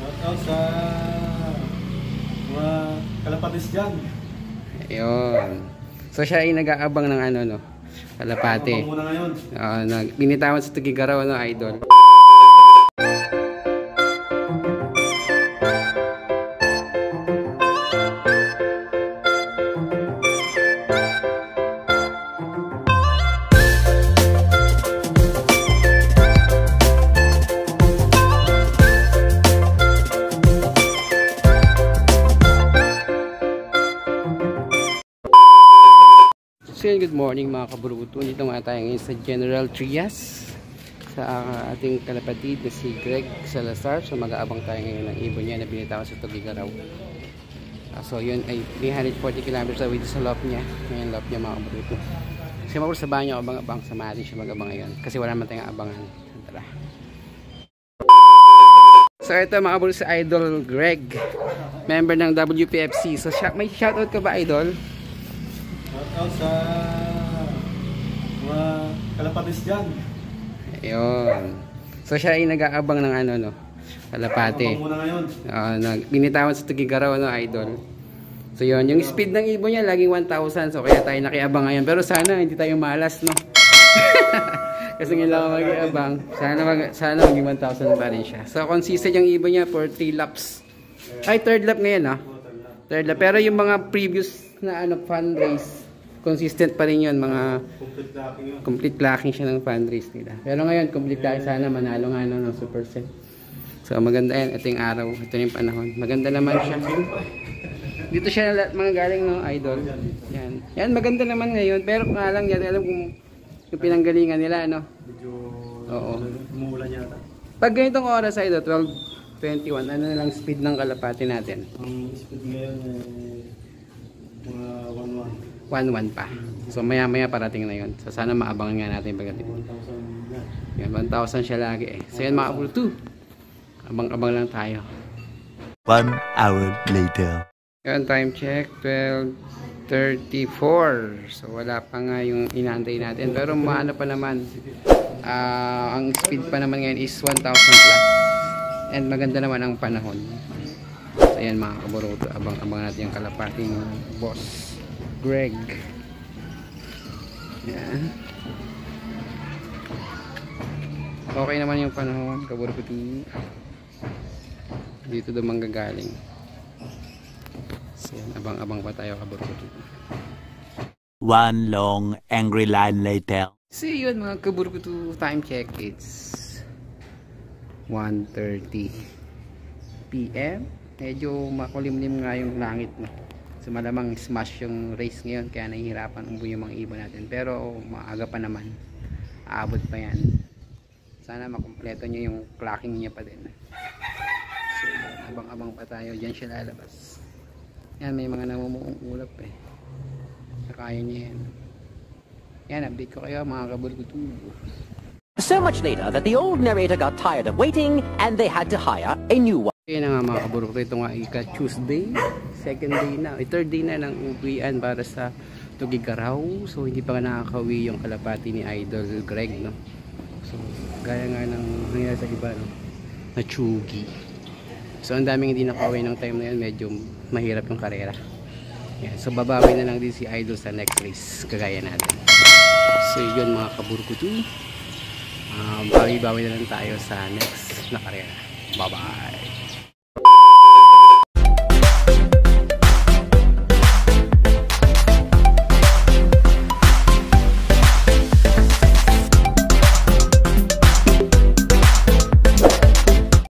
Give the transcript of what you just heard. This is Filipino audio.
Shoutout sa mga kalapatis dyan. Ayun. So siya ay nag-aabang ng ano, no? Kalapate. Abang muna ngayon. Binitawan sa Tugigaraw, no, idol. So good morning mga kaburuto. Dito nga tayo ngayon sa General Trias sa ating kalapatid na si Greg Salazar. So mag-aabang tayo ngayon ng ibon niya na binitawan sa Tugigaraw. So yun ay 340 kilometers away sa loob niya. Ngayon loob niya mga kaburuto. Kasi maburo sa banyo abang-abang, sama natin siya mag-abang ngayon kasi wala naman tayong abangan. Tara. So ito mga kaburuto, si Idol Greg, member ng WPFC. So may shoutout ka ba, Idol? Shoutout sa mga kalapatis dyan. Ayun. So siya ay nag-aabang ng ano, no? Kalapate. Abang muna ngayon. Binitawan sa Tugigaraw, no, Idol. So yun, yung speed ng ibon niya laging 1,000. So kaya tayo nakiabang ngayon. Pero sana hindi tayo malas, no? Kasi ngayon lang mag-iabang. Sana maging 1,000 pa rin siya. So consistent yung ibon niya for 3 laps. Ay, 3rd lap ngayon, no? 3rd lap. Pero yung mga previous na ano, fun race, consistent pa rin yun, mga complete lacking siya ng fan race nila. Pero ngayon complete lacking, sana manalo nga ng super set. So maganda yan, ito yung araw, ito yung panahon, maganda naman siya. Dito siya mga galing, no, Idol. Yan maganda naman ngayon, pero nga lang yan, alam kung yung pinanggalingan nila, no. Medyo umuulan yata. Pag ganitong oras, Idol, 12:21, ano na lang speed ng kalapati natin? Ang speed ngayon mga 1-1. 1-1 pa. So maya maya parating na yun. So sana maabangan nga natin pagdating. 1,000 yan, 1,000 siya lagi eh. So yan mga kaburuto, abang-abang lang tayo. 1 hour later. Yan, time check 12:34. So wala pa nga yung inaantay natin, pero maano pa naman, ang speed pa naman ngayon is 1,000 plus, and maganda naman ang panahon. So yan mga kaburuto, abang-abang natin yung kalapating boss Greg. Yan. Okay naman yung panahon, kaburuto. Dito daw manggagaling. So yan, abang-abang pa tayo, kaburuto. 1 long angry line later. So yun mga kaburuto, time check, it's 1:30 PM. Medyo makulimlim nga yung langit, no? So malamang smash yung race ngayon, kaya nahihirapan umuwi yung mga ibon natin, pero maaga pa naman, aabot pa yan. Sana makumpleto nyo yung clocking niya pa din. So abang-abang pa tayo, dyan siya lalabas. Yan, may mga namumuong ulap eh, kaya niya yan. Yan, update ko kayo mga kaburuto. So much later that the old narrator got tired of waiting and they had to hire a new one. Yan na nga mga kaburuto, ito nga ika-Tuesday, 2nd day na, 3rd day na ng uwian para sa Tugigaraw. So hindi pa nakakauwi yung kalapati ni Idol Greg, no? So gaya nga ng nangyari sa iba, no? Na Chugi. So ang daming hindi nakauwi ng time na yun, medyo mahirap yung karera. Yan. So babawi na lang din si Idol sa next race, kagaya natin. So yun mga kaburuto, bawi-bawi na lang tayo sa next na karera. Bye bye.